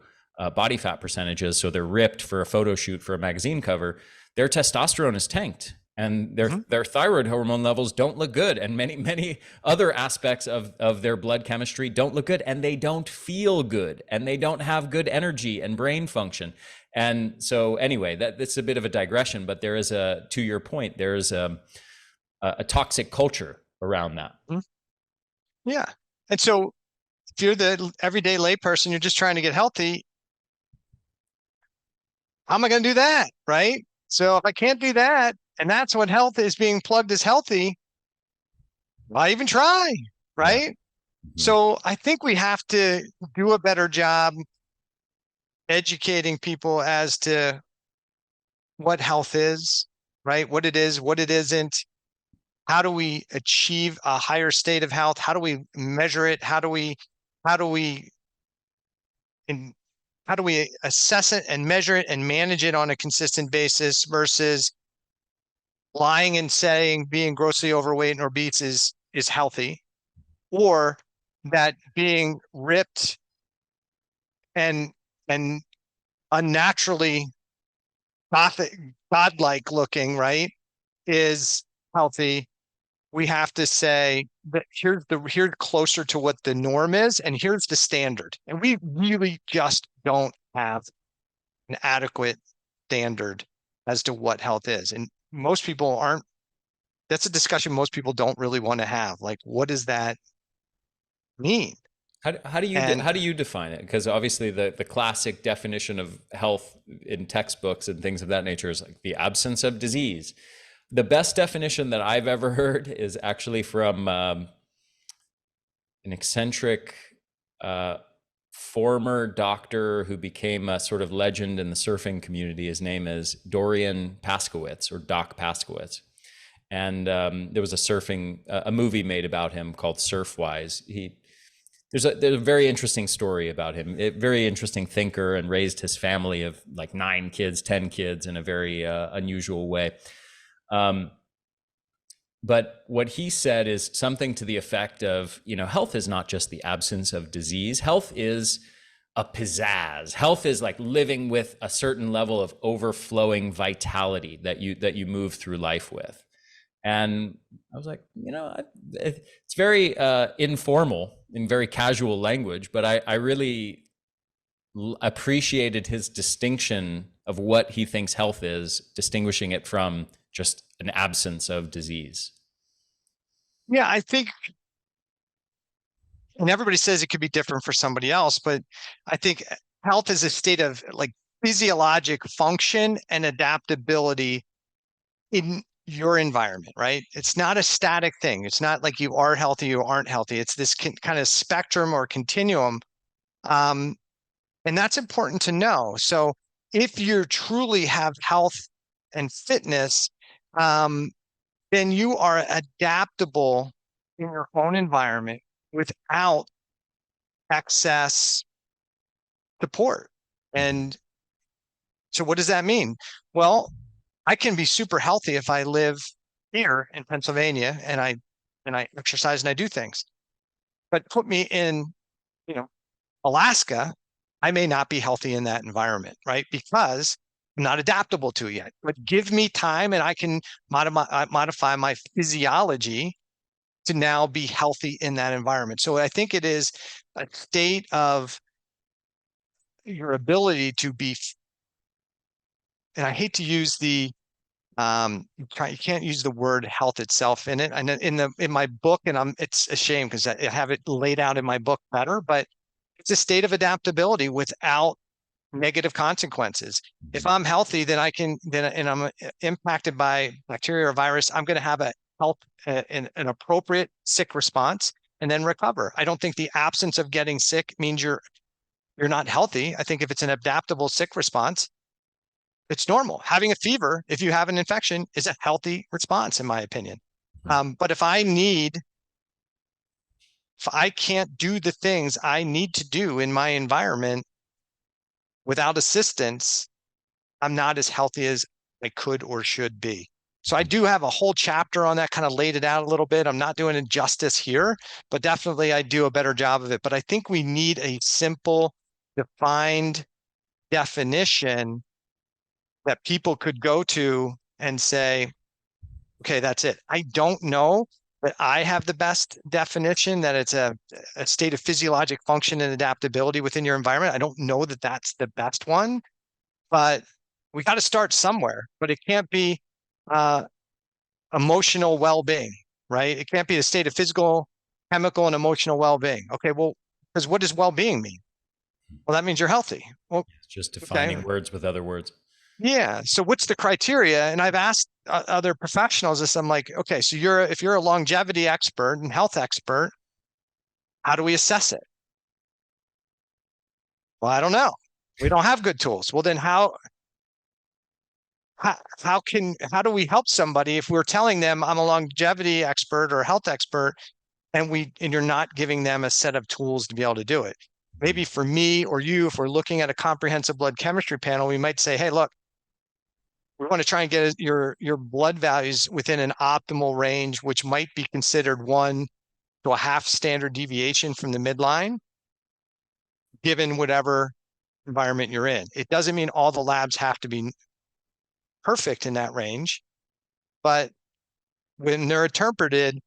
body fat percentages, so they're ripped for a photo shoot for a magazine cover, their testosterone is tanked and their thyroid hormone levels don't look good. And many other aspects of their blood chemistry don't look good, and they don't feel good, and they don't have good energy and brain function. And so anyway, that's a bit of a digression, but there is to your point, there is a toxic culture around that. Yeah. And so if you're the everyday layperson, you're just trying to get healthy, how am I going to do that? Right. So if I can't do that, and that's what health is being plugged as healthy, why even try? Right. Yeah. Mm-hmm. So I think we have to do a better job educating people as to what health is, right? What it is, what it isn't. How do we achieve a higher state of health? How do we measure it? How do we assess it and measure it and manage it on a consistent basis versus lying and saying being grossly overweight and obese is healthy, or that being ripped and unnaturally godlike looking, right, is healthy. We have to say that here's closer to what the norm is, and here's the standard. And we really just don't have an adequate standard as to what health is. And most people aren't, that's a discussion most people don't really want to have. Like, what does that mean? How do you define it? Because obviously the classic definition of health in textbooks and things of that nature is like the absence of disease. The best definition that I've ever heard is actually from an eccentric former doctor who became a sort of legend in the surfing community. His name is Dorian Paskowitz, or Doc Paskowitz. And there was a movie made about him called Surfwise. There's a very interesting story about him. A very interesting thinker, and raised his family of like 9 kids, 10 kids in a very unusual way. But what he said is something to the effect of, health is not just the absence of disease. Health is a pizzazz. Health is like living with a certain level of overflowing vitality that you move through life with. And I was like, it's very informal in very casual language, but I really appreciated his distinction of what he thinks health is, distinguishing it from just an absence of disease. Yeah, I think, and everybody says it could be different for somebody else, but I think health is a state of like physiologic function and adaptability in your environment, right? It's not a static thing. It's not like you are healthy, you aren't healthy. It's this kind of spectrum or continuum. And that's important to know. So if you truly have health and fitness, then you are adaptable in your own environment without excess support. And so what does that mean? Well, I can be super healthy if I live here in Pennsylvania and I exercise and I do things. But put me in, Alaska, I may not be healthy in that environment, right? Because I'm not adaptable to it yet. But give me time and I can modify my physiology to now be healthy in that environment. So I think it is a state of your ability to be, and I hate to use the you can't use the word health itself in it. And in my book, and it's a shame because I have it laid out in my book better, but it's a state of adaptability without negative consequences. If I'm healthy, then and I'm impacted by bacteria or virus, I'm going to have an appropriate sick response and then recover. I don't think the absence of getting sick means you're not healthy. I think if it's an adaptable sick response, it's normal. Having a fever, if you have an infection, is a healthy response, in my opinion. But if I can't do the things I need to do in my environment without assistance, I'm not as healthy as I could or should be. So I do have a whole chapter on that, kind of laid it out a little bit. I'm not doing it justice here, but definitely I do a better job of it. But I think we need a simple, defined definition that people could go to and say, okay, that's it. I don't know that I have the best definition, that it's a state of physiologic function and adaptability within your environment. I don't know that that's the best one, but we got to start somewhere. But it can't be emotional well-being, right? It can't be a state of physical, chemical, and emotional well-being. Okay, well, because what does well-being mean? Well, that means you're healthy. Well, It's just defining okay. words with other words. Yeah. So what's the criteria? And I've asked other professionals this. I'm like, okay, so if you're a longevity expert and health expert, how do we assess it? Well, I don't know. We don't have good tools. Well, then how do we help somebody if we're telling them I'm a longevity expert or a health expert and you're not giving them a set of tools to be able to do it? Maybe for me or you, if we're looking at a comprehensive blood chemistry panel, we might say, hey, look, we want to try and get your blood values within an optimal range, which might be considered 1 to a half standard deviation from the midline, given whatever environment you're in. It doesn't mean all the labs have to be perfect in that range, but when they're interpreted,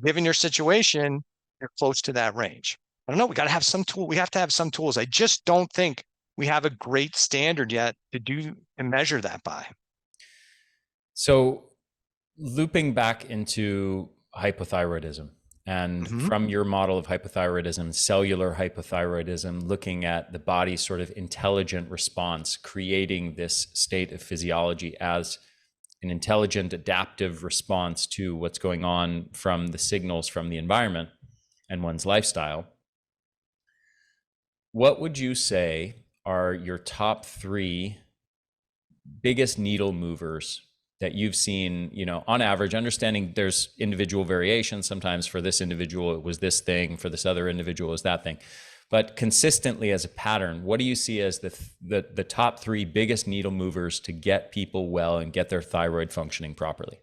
given your situation, you're close to that range. I don't know. We got to have some tool. We have to have some tools. I just don't think we have a great standard yet to do and measure that by. So looping back into hypothyroidism, and from your model of hypothyroidism, cellular hypothyroidism, looking at the body's sort of intelligent response, creating this state of physiology as an intelligent, adaptive response to what's going on from the signals from the environment and one's lifestyle. What would you say are your top three biggest needle movers that you've seen, on average, understanding there's individual variation. Sometimes for this individual, it was this thing, for this other individual, it was that thing. But consistently as a pattern, what do you see as the top three biggest needle movers to get people well and get their thyroid functioning properly?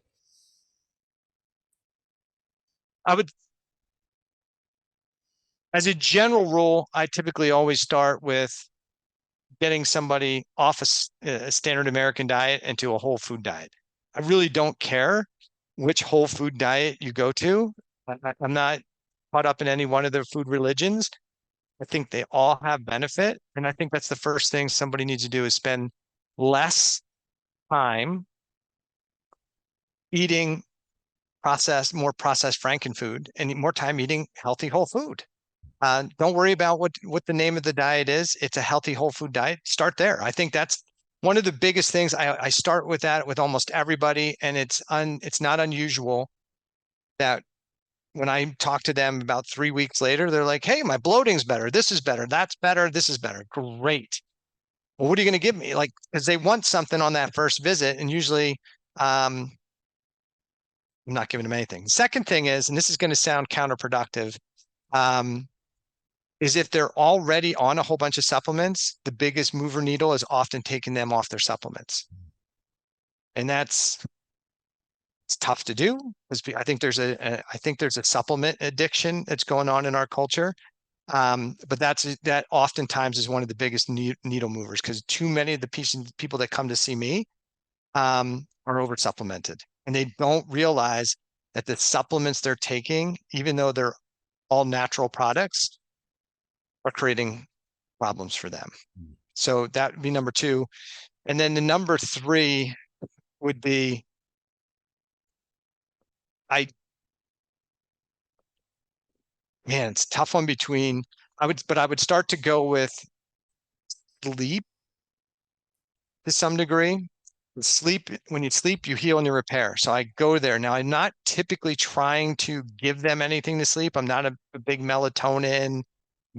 I would, as a general rule, I typically always start with getting somebody off a standard American diet into a whole food diet. I really don't care which whole food diet you go to. I'm not caught up in any one of the food religions. I think they all have benefit. And I think that's the first thing somebody needs to do is spend less time eating more processed frankenfood and more time eating healthy whole food. Don't worry about what the name of the diet is. It's a healthy whole food diet. Start there. I think that's one of the biggest things. I start with that with almost everybody, and it's not unusual that when I talk to them about 3 weeks later, they're like, "Hey, my bloating's better. This is better. That's better. This is better. Great. Well, what are you going to give me?" Like, because they want something on that first visit, and usually, I'm not giving them anything. The second thing is, and this is going to sound counterproductive, um, is if they're already on a whole bunch of supplements, the biggest mover needle is often taking them off their supplements. And it's tough to do because I think there's a supplement addiction that's going on in our culture. But that oftentimes is one of the biggest needle movers because too many of the people that come to see me are over supplemented, and they don't realize that the supplements they're taking, even though they're all natural products, are creating problems for them. So that would be number two. And then the number three would be it's a tough one between but I would start to go with sleep to some degree. Sleep, when you sleep, you heal and you repair. So I go there. Now, I'm not typically trying to give them anything to sleep. I'm not a big melatonin,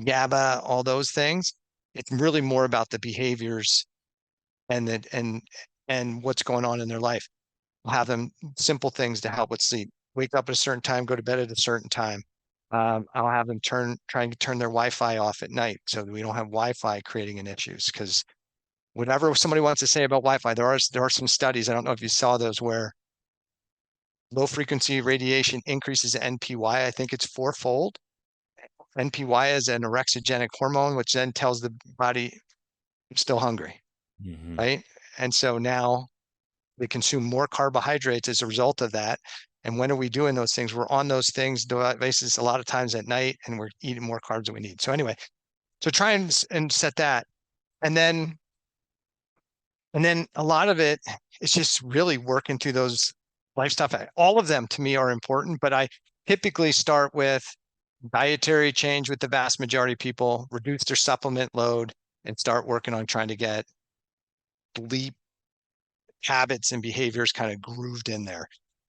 GABA, all those things. It's really more about the behaviors and what's going on in their life. I'll have them simple things to help with sleep. Wake up at a certain time, go to bed at a certain time. I'll have them trying to turn their Wi-Fi off at night so that we don't have Wi-Fi creating any issues. Because whatever somebody wants to say about Wi-Fi, there are some studies. I don't know if you saw those where low frequency radiation increases NPY. I think it's fourfold. NPY is an orexigenic hormone, which then tells the body I'm still hungry, right? And so now they consume more carbohydrates as a result of that. And when are we doing those things? We're on those things devices a lot of times at night, and we're eating more carbs than we need. So anyway, so try and set that, and then a lot of it is just really working through those life stuff. All of them to me are important, but I typically start with dietary change with the vast majority of people, reduce their supplement load, and start working on trying to get sleep habits and behaviors kind of grooved in there.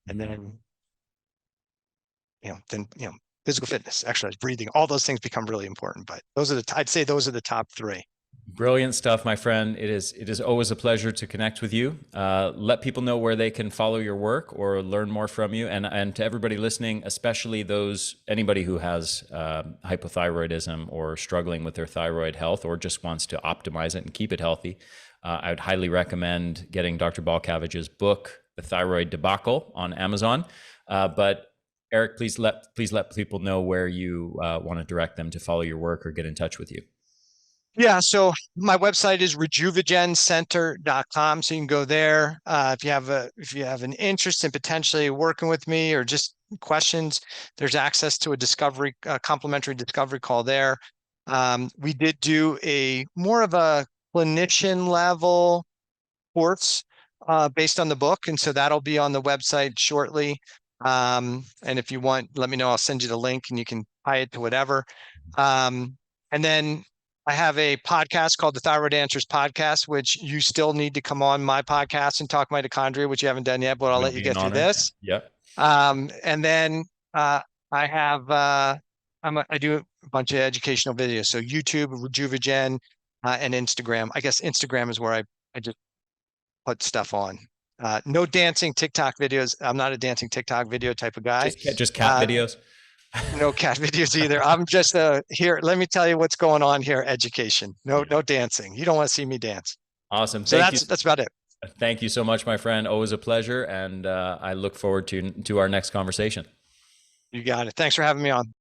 And then, physical fitness, exercise, breathing, all those things become really important. But I'd say those are the top three. Brilliant stuff, my friend. It is always a pleasure to connect with you. Let people know where they can follow your work or learn more from you. And to everybody listening, especially anybody who has hypothyroidism or struggling with their thyroid health or just wants to optimize it and keep it healthy, I would highly recommend getting Dr. Balcavage's book, The Thyroid Debacle, on Amazon. But Eric, please let people know where you want to direct them to follow your work or get in touch with you. Yeah, so my website is rejuvegencenter.com. So you can go there. If you have an interest in potentially working with me or just questions, there's access to a complimentary discovery call there. We did do more of a clinician level course based on the book, and so that'll be on the website shortly. And if you want, let me know. I'll send you the link, and you can tie it to whatever. And then I have a podcast called the Thyroid Answers Podcast, which you still need to come on my podcast and talk mitochondria, which you haven't done yet, but I'll let you get through this. Yep. And then I have I do a bunch of educational videos. So YouTube, Rejuvigen, and Instagram. I guess Instagram is where I just put stuff on. No dancing TikTok videos. I'm not a dancing TikTok video type of guy. Just cat videos. No cat videos either. I'm just here. Let me tell you what's going on here. Education. No, no dancing. You don't want to see me dance. Awesome. So Thank you. that's about it. Thank you so much, my friend. Always a pleasure, and I look forward to our next conversation. You got it. Thanks for having me on.